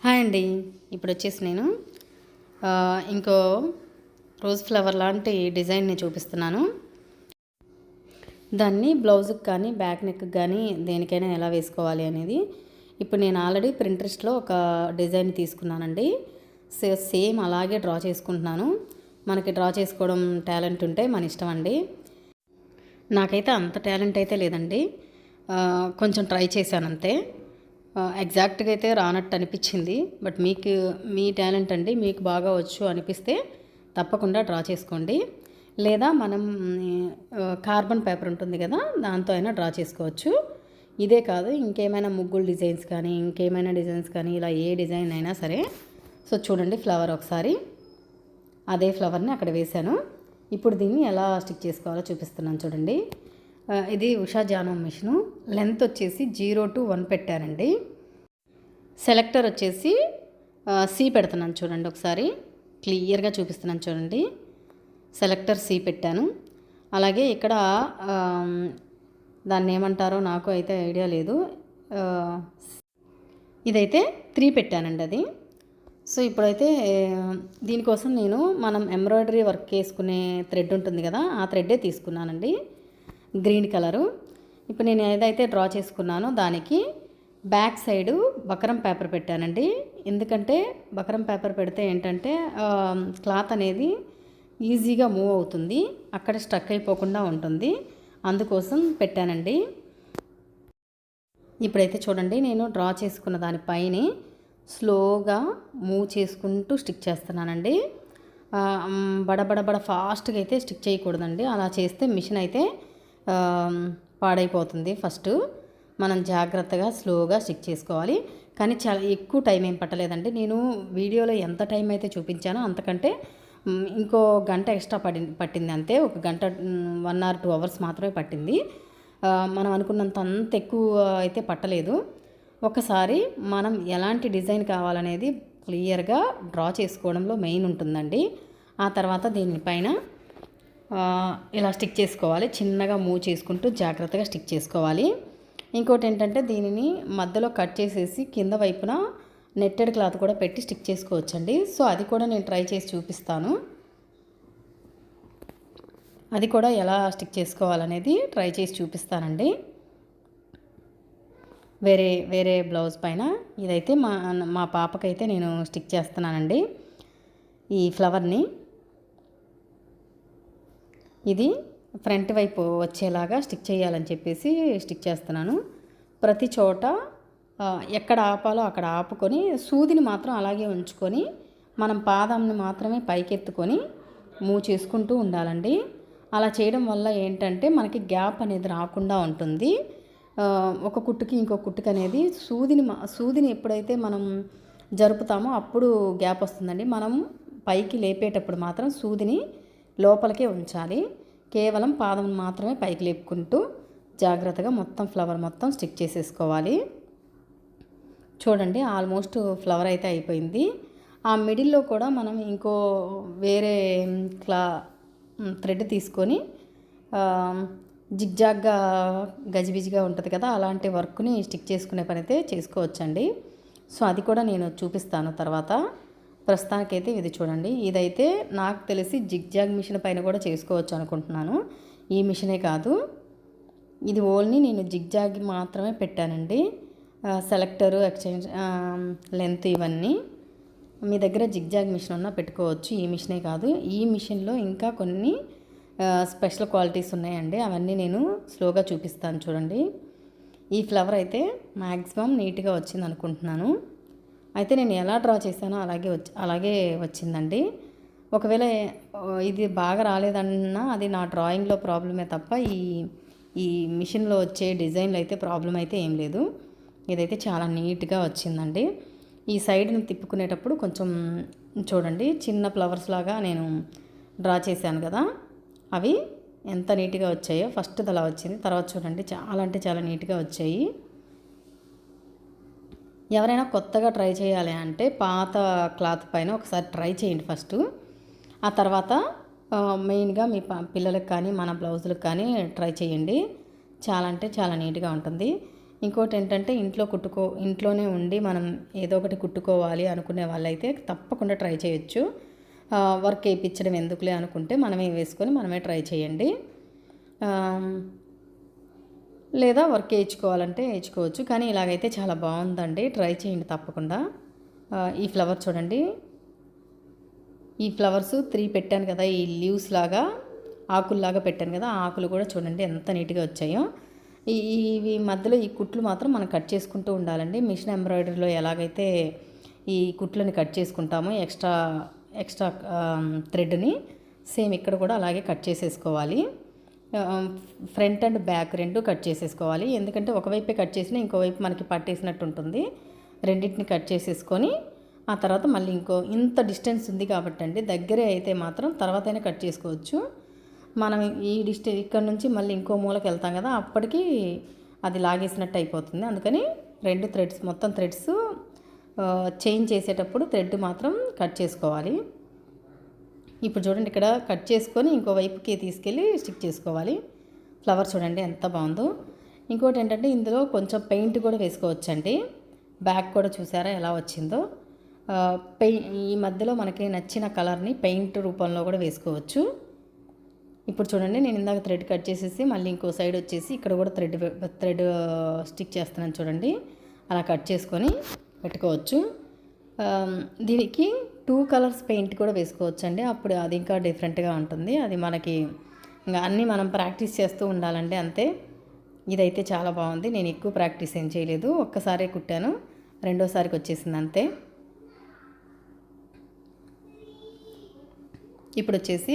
Hi అండి. ఇప్పుడు వచ్చేసి నేను ఇంకో రోజ్ ఫ్లవర్ లాంటి డిజైన్ని చూపిస్తున్నాను. దాన్ని బ్లౌజ్కి కానీ బ్యాక్ నెక్కి కానీ దేనికైనా ఎలా వేసుకోవాలి అనేది ఇప్పుడు నేను ఆల్రెడీ ప్రింట్రెస్ట్లో ఒక డిజైన్ తీసుకున్నానండి. సేమ్ అలాగే డ్రా చేసుకుంటున్నాను. మనకి డ్రా చేసుకోవడం టాలెంట్ ఉంటే మన ఇష్టం అండి. నాకైతే అంత టాలెంట్ అయితే లేదండి. కొంచెం ట్రై చేశాను అంతే. ఎగ్జాక్ట్గా అయితే రానట్టు అనిపించింది. బట్ మీ టాలెంట్ అండి, మీకు బాగా వచ్చు అనిపిస్తే తప్పకుండా డ్రా చేసుకోండి. లేదా మనం కార్బన్ పేపర్ ఉంటుంది కదా, దాంతో అయినా డ్రా చేసుకోవచ్చు. ఇదే కాదు, ఇంకేమైనా ముగ్గులు డిజైన్స్ కానీ ఇంకేమైనా డిజైన్స్ కానీ ఇలా ఏ డిజైన్ అయినా సరే. సో చూడండి, ఫ్లవర్ ఒకసారి అదే ఫ్లవర్ని అక్కడ వేశాను. ఇప్పుడు దీన్ని ఎలా స్టిక్ చేసుకోవాలో చూపిస్తున్నాను చూడండి. ఇది ఉషా జానం మిషను. లెంత్ వచ్చేసి 0 to 1 పెట్టానండి. సెలెక్టర్ వచ్చేసి సి పెడుతున్నాను చూడండి. ఒకసారి క్లియర్గా చూపిస్తున్నాను చూడండి. సెలెక్టర్ సి పెట్టాను. అలాగే ఇక్కడ దాన్ని ఏమంటారో నాకు అయితే ఐడియా లేదు. ఇదైతే 3 పెట్టానండి అది. సో ఇప్పుడైతే దీనికోసం నేను మనం ఎంబ్రాయిడరీ వర్క్ వేసుకునే థ్రెడ్ ఉంటుంది కదా, ఆ థ్రెడ్డే తీసుకున్నానండి, గ్రీన్ కలరు. ఇప్పుడు నేను ఏదైతే డ్రా చేసుకున్నానో దానికి బ్యాక్ సైడు బకరం పేపర్ పెట్టానండి. ఎందుకంటే బకరం పేపర్ పెడితే ఏంటంటే క్లాత్ అనేది ఈజీగా మూవ్ అవుతుంది, అక్కడ స్ట్రక్ అయిపోకుండా ఉంటుంది, అందుకోసం పెట్టానండి. ఇప్పుడైతే చూడండి, నేను డ్రా చేసుకున్న దానిపైన స్లోగా మూవ్ చేసుకుంటూ స్టిక్ చేస్తున్నానండి. బడబడబడ ఫాస్ట్గా అయితే స్టిక్ చేయకూడదండి. అలా చేస్తే మిషన్ అయితే పాడైపోతుంది. ఫస్ట్ మనం జాగ్రత్తగా స్లోగా స్టిక్ చేసుకోవాలి. కానీ చాలా ఎక్కువ టైం ఏం పట్టలేదండి. నేను వీడియోలో ఎంత టైం అయితే చూపించానో అంతకంటే ఇంకో గంట ఎక్స్ట్రా పట్టింది అంతే. ఒక గంట 1 or 2 hours మాత్రమే పట్టింది. మనం అనుకున్నంత అంత ఎక్కువ అయితే పట్టలేదు. ఒకసారి మనం ఎలాంటి డిజైన్ కావాలనేది క్లియర్గా డ్రా చేసుకోవడంలో మెయిన్ ఉంటుందండి. ఆ తర్వాత దీనిపైన ఇలా స్టిక్ చేసుకోవాలి. చిన్నగా మూవ్ చేసుకుంటూ జాగ్రత్తగా స్టిక్ చేసుకోవాలి. ఇంకోటి ఏంటంటే దీనిని మధ్యలో కట్ చేసేసి కింద వైపున నెట్టెడ్ క్లాత్ కూడా పెట్టి స్టిక్ చేసుకోవచ్చండి. సో అది కూడా నేను ట్రై చేసి చూపిస్తాను. అది కూడా ఎలా స్టిక్ చేసుకోవాలనేది ట్రై చేసి చూపిస్తానండి. వేరే బ్లౌజ్ పైన ఇదైతే మా పాపకైతే నేను స్టిక్ చేస్తున్నానండి ఈ ఫ్లవర్ని. ఇది ఫ్రంట్ వైపు వచ్చేలాగా స్టిక్ చేయాలని చెప్పేసి స్టిక్ చేస్తున్నాను. ప్రతి చోట ఎక్కడ ఆపాలో అక్కడ ఆపుకొని సూదిని మాత్రం అలాగే ఉంచుకొని మనం పాదంని మాత్రమే పైకెత్తుకొని మూవ్ చేసుకుంటూ ఉండాలండి. అలా చేయడం వల్ల ఏంటంటే మనకి గ్యాప్ అనేది రాకుండా ఉంటుంది. ఒక కుట్టుకి ఇంకో కుట్టుకి అనేది సూదిని ఎప్పుడైతే మనం జరుపుతామో అప్పుడు గ్యాప్ వస్తుందండి. మనం పైకి లేపేటప్పుడు మాత్రం సూదిని లోపలికే ఉంచాలి. కేవలం పాదం మాత్రమే పైకి లేపుకుంటూ జాగ్రత్తగా మొత్తం ఫ్లవర్ మొత్తం స్టిక్ చేసేసుకోవాలి. చూడండి, ఆల్మోస్ట్ ఫ్లవర్ అయితే అయిపోయింది. ఆ మిడిల్లో కూడా మనం ఇంకో వేరే థ్రెడ్ తీసుకొని జిగ్జాగ్గా గజిబిజిగా ఉంటుంది కదా, అలాంటి వర్క్ని స్టిక్ చేసుకునే పని అయితే చేసుకోవచ్చండి. సో అది కూడా నేను చూపిస్తాను తర్వాత. ప్రస్తుతానికైతే ఇది చూడండి. ఇదైతే నాకు తెలిసి జిగ్జాగ్ మిషన్ పైన కూడా చేసుకోవచ్చు అనుకుంటున్నాను. ఈ మిషనే కాదు, ఇది ఓన్లీ నేను జిగ్జాగ్ మాత్రమే పెట్టానండి. సెలెక్టరు, ఎక్స్చేంజ్, లెంత్ ఇవన్నీ మీ దగ్గర జిగ్జాగ్ మిషన్ ఉన్నా పెట్టుకోవచ్చు. ఈ మిషనే కాదు, ఈ మిషన్లో ఇంకా కొన్ని స్పెషల్ క్వాలిటీస్ ఉన్నాయండి. అవన్నీ నేను స్లోగా చూపిస్తాను చూడండి. ఈ ఫ్లవర్ అయితే మ్యాక్సిమం నీట్గా వచ్చింది అనుకుంటున్నాను. అయితే నేను ఎలా డ్రా చేశానో అలాగే వచ్చిందండి. ఒకవేళ ఇది బాగా రాలేదన్నా అది నా డ్రాయింగ్లో ప్రాబ్లమే తప్ప ఈ మిషన్లో వచ్చే డిజైన్లో అయితే ప్రాబ్లం అయితే ఏం లేదు. ఇదైతే చాలా నీట్గా వచ్చిందండి. ఈ సైడ్ని తిప్పుకునేటప్పుడు కొంచెం చూడండి, చిన్న ఫ్లవర్స్ లాగా నేను డ్రా చేశాను కదా, అవి ఎంత నీట్గా వచ్చాయో. ఫస్ట్ అలా వచ్చింది, తర్వాత చూడండి చాలా అంటే చాలా నీట్గా వచ్చాయి. ఎవరైనా కొత్తగా ట్రై చేయాలి అంటే పాత క్లాత్ పైన ఒకసారి ట్రై చేయండి ఫస్ట్. ఆ తర్వాత మెయిన్గా మీ పిల్లలకు కానీ మన బ్లౌజులకు కానీ ట్రై చేయండి. చాలా అంటే చాలా నీట్గా ఉంటుంది. ఇంకోటి ఏంటంటే ఇంట్లోనే ఉండి మనం ఏదో ఒకటి కుట్టుకోవాలి అనుకునే వాళ్ళైతే తప్పకుండా ట్రై చేయొచ్చు. వర్క్ వేయించడం ఎందుకులే అనుకుంటే మనమే వేసుకొని మనమే ట్రై చేయండి. లేదా వర్క్ వేయించుకోవాలంటే వేయించుకోవచ్చు. కానీ ఇలాగైతే చాలా బాగుందండి, ట్రై చేయండి తప్పకుండా. ఈ ఫ్లవర్ చూడండి, ఈ ఫ్లవర్స్ 3 పెట్టాను కదా, ఈ లీవ్స్ లాగా ఆకుల్లాగా పెట్టాను కదా, ఆ ఆకులు కూడా చూడండి ఎంత నీట్గా వచ్చాయో. ఇవి మధ్యలో ఈ కుట్లు మాత్రం మనం కట్ చేసుకుంటూ ఉండాలండి. మిషన్ ఎంబ్రాయిడరీలో ఎలాగైతే ఈ కుట్లని కట్ చేసుకుంటామో ఎక్స్ట్రా థ్రెడ్ని, సేమ్ ఇక్కడ కూడా అలాగే కట్ చేసేసుకోవాలి. ఫ్రంట్ అండ్ బ్యాక్ రెండు కట్ చేసేసుకోవాలి. ఎందుకంటే ఒకవైపే కట్ చేసినా ఇంకోవైపు మనకి పట్టేసినట్టు ఉంటుంది. రెండింటిని కట్ చేసేసుకొని ఆ తర్వాత మళ్ళీ ఇంత డిస్టెన్స్ ఉంది కాబట్టి అండి, దగ్గరే అయితే మాత్రం తర్వాతైనా కట్ చేసుకోవచ్చు. మనం ఈ ఇక్కడ నుంచి మళ్ళీ ఇంకో మూలకి వెళ్తాం కదా, అప్పటికి అది లాగేసినట్టు అయిపోతుంది. అందుకని మొత్తం థ్రెడ్స్ చేంజ్ చేసేటప్పుడు థ్రెడ్ మాత్రం కట్ చేసుకోవాలి. ఇప్పుడు చూడండి, ఇక్కడ కట్ చేసుకొని ఇంకో వైపుకి తీసుకెళ్ళి స్టిక్ చేసుకోవాలి. ఫ్లవర్ చూడండి ఎంత బాగుందో. ఇంకోటి ఏంటంటే ఇందులో కొంచెం పెయింట్ కూడా వేసుకోవచ్చండి. బ్యాక్ కూడా చూసారా ఎలా వచ్చిందో. ఈ మధ్యలో మనకి నచ్చిన కలర్ని పెయింట్ రూపంలో కూడా వేసుకోవచ్చు. ఇప్పుడు చూడండి, నేను ఇందాక థ్రెడ్ కట్ చేసేసి మళ్ళీ ఇంకో సైడ్ వచ్చేసి ఇక్కడ కూడా థ్రెడ్ స్టిక్ చేస్తున్నాను చూడండి. అలా కట్ చేసుకొని పెట్టుకోవచ్చు. దీనికి 2 కలర్స్ పెయింట్ కూడా వేసుకోవచ్చు అండి. అప్పుడు అది ఇంకా డిఫరెంట్గా ఉంటుంది. అది మనకి ఇంకా అన్నీ మనం ప్రాక్టీస్ చేస్తూ ఉండాలండి, అంతే. ఇదైతే చాలా బాగుంది. నేను ఎక్కువ ప్రాక్టీస్ ఏం చేయలేదు, ఒక్కసారే కుట్టాను, రెండోసారికి వచ్చేసింది అంతే. ఇప్పుడు వచ్చేసి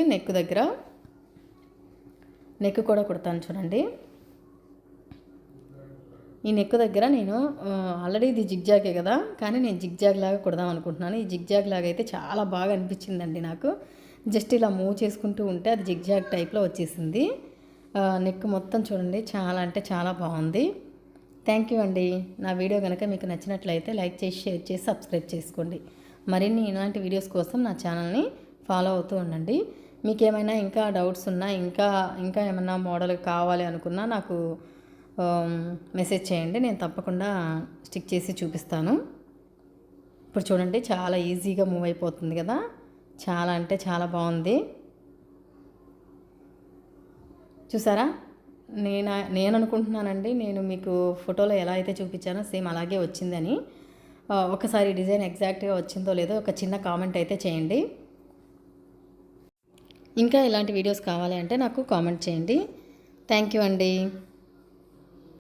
నెక్ కూడా కుడతాను చూడండి. ఈ నెక్ దగ్గర నేను ఆల్రెడీ ఇది జిగ్జాగే కదా, కానీ నేను జిగ్జాగ్ లాగా కుడదాం అనుకుంటున్నాను. ఈ జిగ్జాగ్ లాగా అయితే చాలా బాగా అనిపించిందండి నాకు. జస్ట్ ఇలా మూవ్ చేసుకుంటూ ఉంటే అది జిగ్జాగ్ టైప్లో వచ్చేసింది. నెక్ మొత్తం చూడండి, చాలా అంటే చాలా బాగుంది. థ్యాంక్ యూ అండి. నా వీడియో కనుక మీకు నచ్చినట్లయితే లైక్ చేసి, షేర్ చేసి, సబ్స్క్రైబ్ చేసుకోండి. మరిన్ని ఇలాంటి వీడియోస్ కోసం నా ఛానల్ని ఫాలో అవుతూ ఉండండి. మీకు ఏమైనా ఇంకా డౌట్స్ ఉన్నా, ఇంకా ఏమైనా మోడల్ కావాలి అనుకున్నా నాకు మెసేజ్ చేయండి, నేను తప్పకుండా స్టిక్ చేసి చూపిస్తాను. ఇప్పుడు చూడండి, చాలా ఈజీగా మూవ్ అయిపోతుంది కదా, చాలా అంటే చాలా బాగుంది. చూసారా, నేను అనుకుంటున్నానండి, నేను మీకు ఫోటోలో ఎలా అయితే చూపించానో సేమ్ అలాగే వచ్చిందని. ఒకసారి డిజైన్ ఎగ్జాక్ట్గా వచ్చిందో లేదో ఒక చిన్న కామెంట్ అయితే చేయండి. ఇంకా ఇలాంటి వీడియోస్ కావాలి అంటే నాకు కామెంట్ చేయండి. థ్యాంక్ యూ అండి.